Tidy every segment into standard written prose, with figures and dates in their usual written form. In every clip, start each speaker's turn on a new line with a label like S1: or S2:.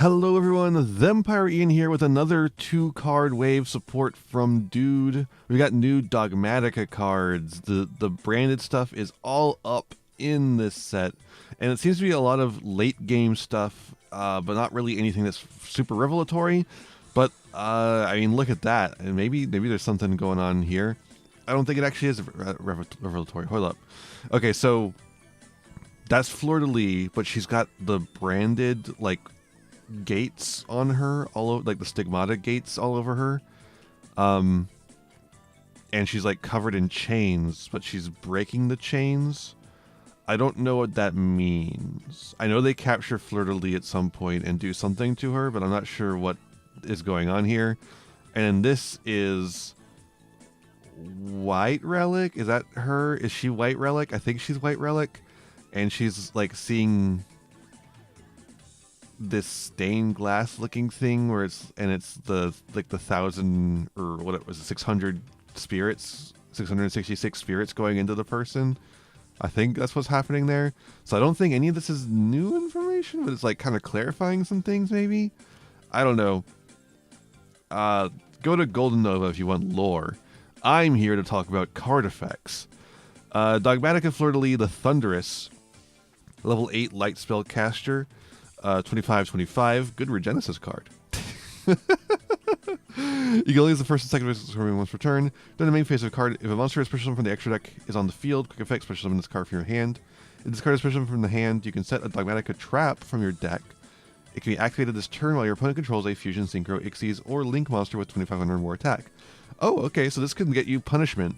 S1: Hello everyone, Thempire Ian here with another 2-card wave support from Dude. We got new Dogmatika cards. The branded stuff is all up in this set, and it seems to be a lot of late game stuff, but not really anything that's super revelatory. But I mean, look at that, and maybe there's something going on here. I don't think it actually is revelatory. Hold up. Okay, so that's Fleur de Lis, but she's got the branded like gates on her all over, like the stigmata gates all over her, and she's like covered in chains, but she's breaking the chains. I don't know what that means. I know they capture Fleur de Lis at some point and do something to her, but I'm not sure what is going on here. And this is White Relic. Is that her? Is she White Relic? I think she's White Relic, and she's like seeing this stained glass looking thing where it's the like the 1,000 or what it was, 600 spirits, 666 spirits going into the person. I think that's what's happening there. So I don't think any of this is new information, but it's like kind of clarifying some things maybe. I don't know. Go to Golden Nova if you want lore. I'm here to talk about card effects. Dogmatika Fleur de Lis the Thunderous, level 8 light spell caster. 25/25, good Regenesis card. You can only use the first and second phase once per turn. During the main phase of a card, if a monster is special summon from the extra deck is on the field, quick effect special summon this card from your hand. If this card is special summon from the hand, you can set a Dogmatika trap from your deck. It can be activated this turn while your opponent controls a Fusion, Synchro, Ixies, or Link monster with 2,500 or more attack. Oh, okay, so this can get you punishment,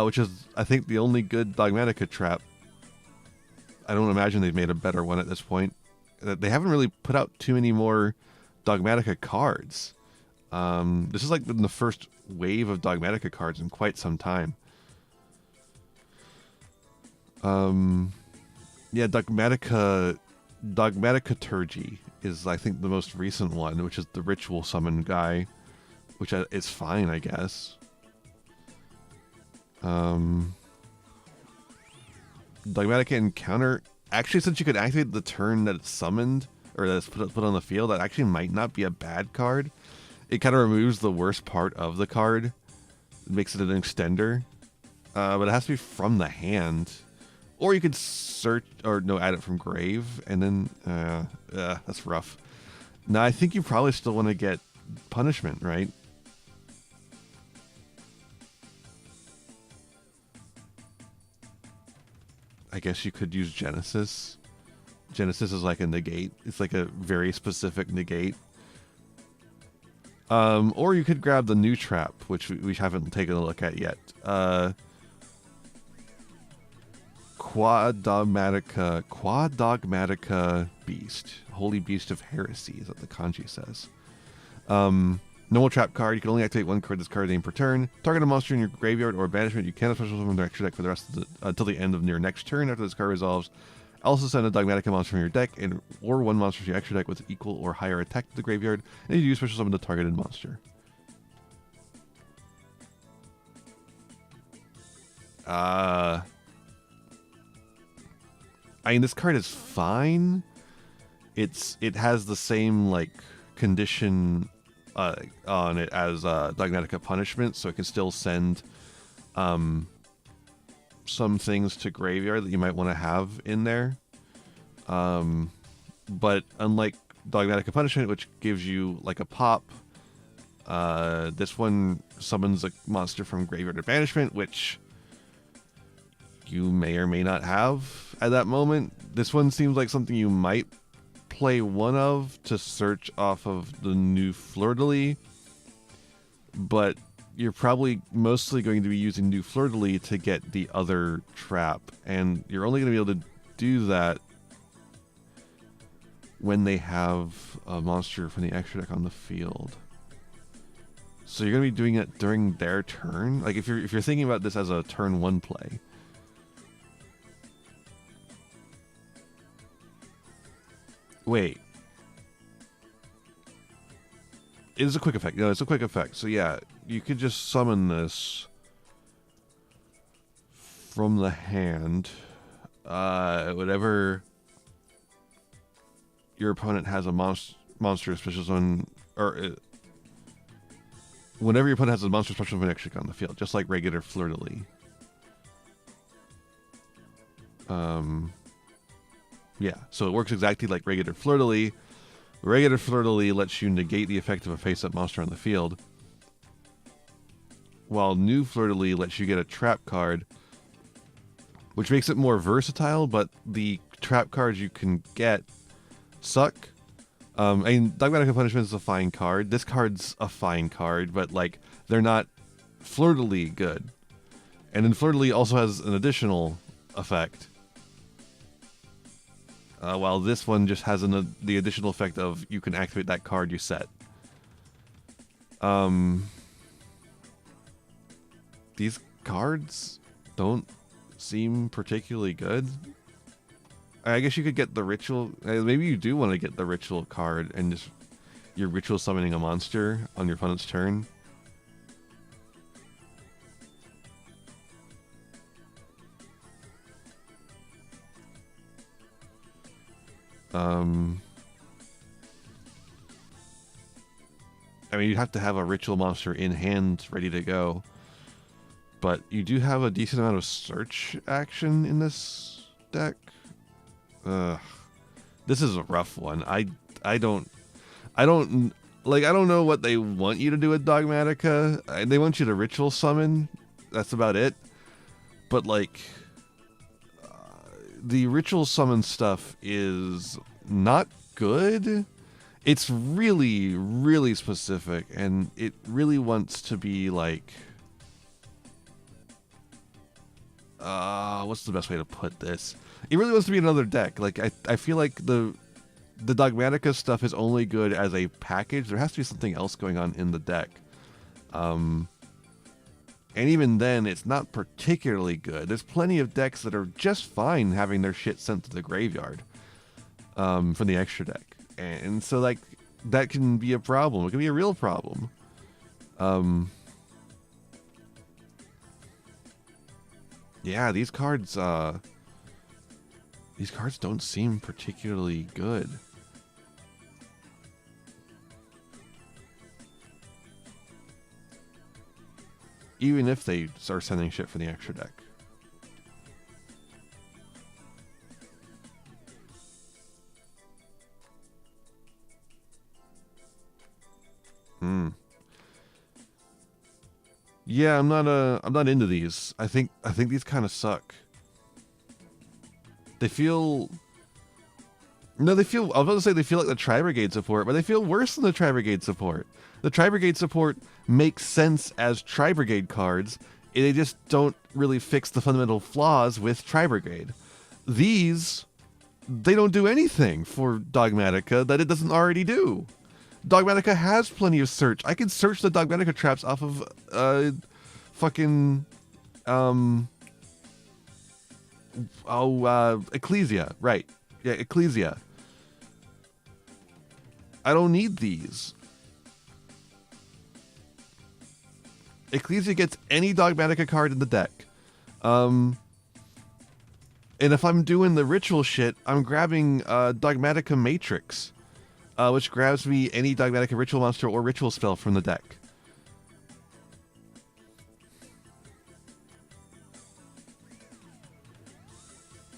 S1: which is, I think, the only good Dogmatika trap. I don't imagine they've made a better one at this point. They haven't really put out too many more Dogmatika cards. This is like the first wave of Dogmatika cards in quite some time. Yeah, Dogmatika Turgy is, I think, the most recent one, which is the ritual summon guy, which is fine, I guess. Dogmatika Encounter. Actually, since you could activate the turn that it's summoned, or that it's put on the field, that actually might not be a bad card. It kind of removes the worst part of the card. It makes it an extender. But it has to be from the hand. Or you could search, or no, add it from grave, and then, that's rough. Now, I think you probably still want to get punishment, right? I guess you could use Genesis. Genesis is like a negate. It's like a very specific negate. Or you could grab the new trap, which we haven't taken a look at yet. Quad Dogmatika Beast. Holy Beast of Heresy is what the kanji says. Normal trap card. You can only activate one card this card name per turn. Target a monster in your graveyard or banishment. You cannot special summon their extra deck for the rest of the until the end of your next turn. After this card resolves, also send a Dogmatika monster from your deck or one monster from your extra deck with equal or higher attack to the graveyard, and you use special summon the targeted monster. I mean, this card is fine. It has the same like condition on it as Dogmatika Punishment, so it can still send some things to graveyard that you might want to have in there. But unlike Dogmatika Punishment, which gives you like a pop, this one summons a monster from graveyard or banishment, which you may or may not have at that moment. This one seems like something you might play one of to search off of the new Fleur de Lis, but you're probably mostly going to be using new Fleur de Lis to get the other trap, and you're only going to be able to do that when they have a monster from the extra deck on the field. So you're going to be doing it during their turn. Like if you're thinking about this as a turn 1 play. Wait. It is a quick effect. No, it's a quick effect. So yeah, you could just summon this from the hand. Whatever your opponent has a monster, monster special summon, or whenever your opponent has a monster special summon extra on the field, just like regular Fleur-de-Lis. Yeah, so it works exactly like regular Fleur-de-Lis. Regular Fleur-de-Lis lets you negate the effect of a face-up monster on the field, while new Fleur-de-Lis lets you get a trap card, which makes it more versatile, but the trap cards you can get suck. I mean, Dogmatika Punishment is a fine card. This card's a fine card, but, like, they're not Fleur-de-Lis good. And then Fleur-de-Lis also has an additional effect, while this one just has the additional effect of you can activate that card you set. These cards don't seem particularly good. I guess you could get the ritual. Maybe you do want to get the ritual card and just you're ritual summoning a monster on your opponent's turn. I mean, you'd have to have a ritual monster in hand ready to go. But you do have a decent amount of search action in this deck. This is a rough one. I don't know what they want you to do with Dogmatika. They want you to ritual summon. That's about it. But like, the ritual summon stuff is not good. It's really, really specific, and it really wants to be like, what's the best way to put this? It really wants to be another deck. Like, I feel like the Dogmatika stuff is only good as a package. There has to be something else going on in the deck. And even then, it's not particularly good. There's plenty of decks that are just fine having their shit sent to the graveyard from the extra deck. And so, like, that can be a problem. It can be a real problem. Yeah, these cards don't seem particularly good. Even if they start sending shit for the extra deck. Yeah, I'm not into these. I think these kind of suck. I was about to say they feel like the Tri-Brigade support, but they feel worse than the Tri-Brigade support. The Tri-Brigade support makes sense as Tri-Brigade cards. They just don't really fix the fundamental flaws with Tri-Brigade. These, they don't do anything for Dogmatika that it doesn't already do. Dogmatika has plenty of search. I can search the Dogmatika traps off of Ecclesia. Right. Yeah, Ecclesia. I don't need these. Ecclesia gets any Dogmatika card in the deck. And if I'm doing the ritual shit, I'm grabbing Dogmatika Matrix, which grabs me any Dogmatika ritual monster or ritual spell from the deck.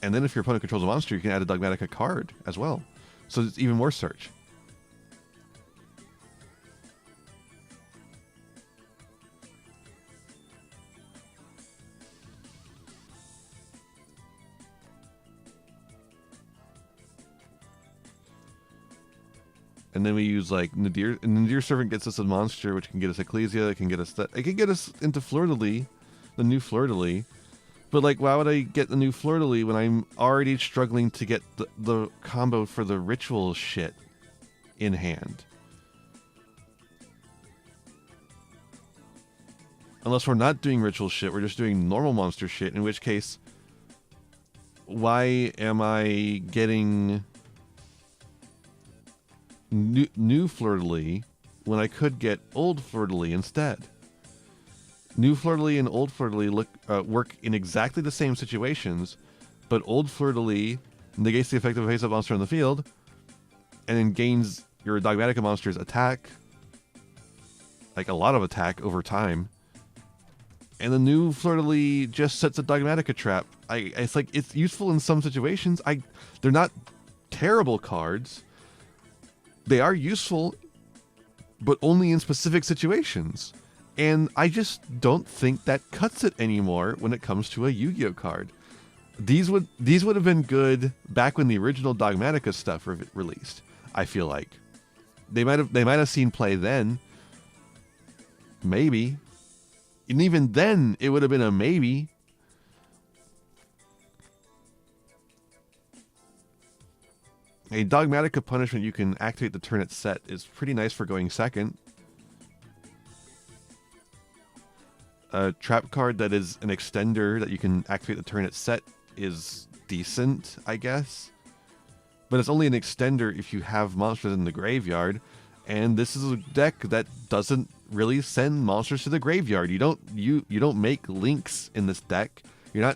S1: And then if your opponent controls a monster, you can add a Dogmatika card as well. So it's even more search. And then we use like Nadir. And Nadir Servant gets us a monster, which can get us Ecclesia. It can get us into Fleur-de-Lis, the new Fleur-de-Lis. But like, why would I get the new Fleur-de-Lis when I'm already struggling to get the combo for the ritual shit in hand? Unless we're not doing ritual shit, we're just doing normal monster shit. In which case, why am I getting new Fleur-de-Lis when I could get old Fleur-de-Lis instead? New Fleur-de-Lis and old Fleur-de-Lis work in exactly the same situations, but old Fleur-de-Lis negates the effect of a face-up monster on the field, and then gains your Dogmatika monsters attack, like a lot of attack over time. And the new Fleur-de-Lis just sets a Dogmatika trap. It's like, it's useful in some situations. They're not terrible cards. They are useful, but only in specific situations. And I just don't think that cuts it anymore when it comes to a Yu-Gi-Oh card. These would have been good back when the original Dogmatika stuff released. I feel like they might have seen play then. Maybe. And even then, it would have been a maybe. A Dogmatika punishment you can activate the turn it's set is pretty nice for going second. A trap card that is an extender that you can activate the turn it's set is decent, I guess. But it's only an extender if you have monsters in the graveyard. And this is a deck that doesn't really send monsters to the graveyard. You don't make links in this deck. You're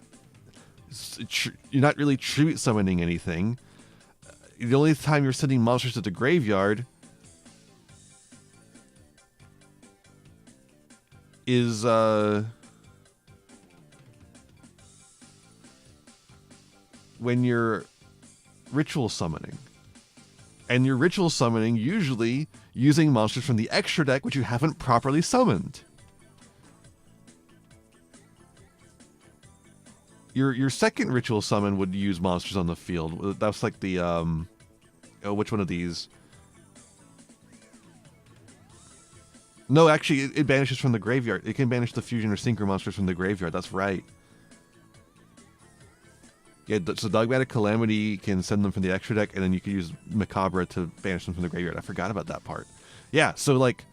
S1: not really tribute summoning anything. The only time you're sending monsters to the graveyard is when you're ritual summoning. And you're ritual summoning usually using monsters from the extra deck which you haven't properly summoned. Your second ritual summon would use monsters on the field. That's like the which one of these? No, actually, it banishes from the graveyard. It can banish the fusion or synchro monsters from the graveyard. That's right. Yeah, so Dogmatic Calamity can send them from the extra deck, and then you can use Macabre to banish them from the graveyard. I forgot about that part. Yeah, so like,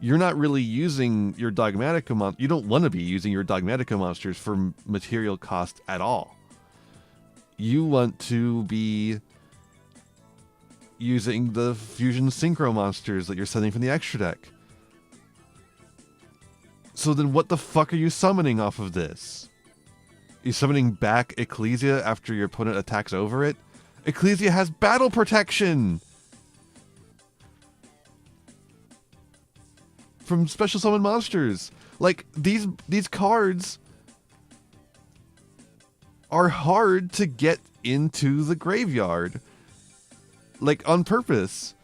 S1: you're not really using your Dogmatika monsters. You don't want to be using your Dogmatika monsters for material cost at all. You want to be using the fusion synchro monsters that you're sending from the extra deck. So then what the fuck are you summoning off of this? You're summoning back Ecclesia after your opponent attacks over it? Ecclesia has battle protection! From special summon monsters. Like, these cards are hard to get into the graveyard. Like, on purpose.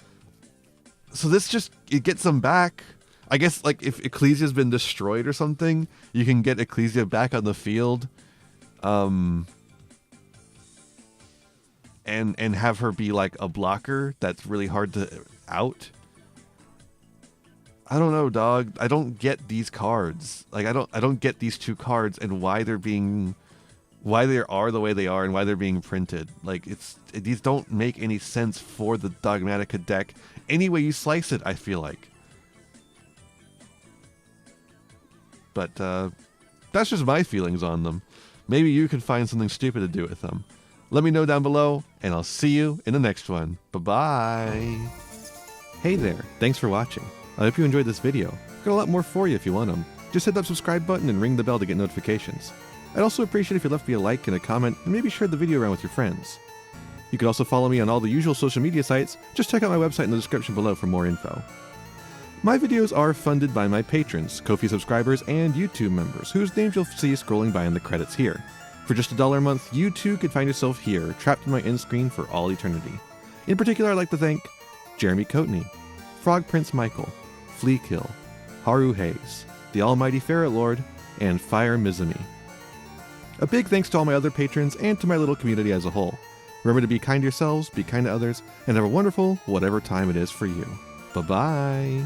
S1: So this just, it gets them back. I guess, like, if Ecclesia's been destroyed or something, you can get Ecclesia back on the field. And have her be, like, a blocker that's really hard to out. I don't know, dog. I don't get these cards. Like, I don't get these two cards and why they are the way they are and why they're being printed. Like, these don't make any sense for the Dogmatika deck any way you slice it, I feel like. But that's just my feelings on them. Maybe you can find something stupid to do with them. Let me know down below, and I'll see you in the next one. Bye-bye. Hey there, thanks for watching. I hope you enjoyed this video. I've got a lot more for you if you want them. Just hit that subscribe button and ring the bell to get notifications. I'd also appreciate if you left me a like and a comment, and maybe shared the video around with your friends. You can also follow me on all the usual social media sites. Just check out my website in the description below for more info. My videos are funded by my patrons, Ko-fi subscribers, and YouTube members, whose names you'll see scrolling by in the credits here. For just $1 a month, you too could find yourself here, trapped in my end screen for all eternity. In particular, I'd like to thank Jeremy Coatney, Frog Prince Michael, Fleakill, Haru Hayes, the Almighty Ferret Lord, and Fire Mizumi. A big thanks to all my other patrons and to my little community as a whole. Remember to be kind to yourselves, be kind to others, and have a wonderful whatever time it is for you. Bye-bye.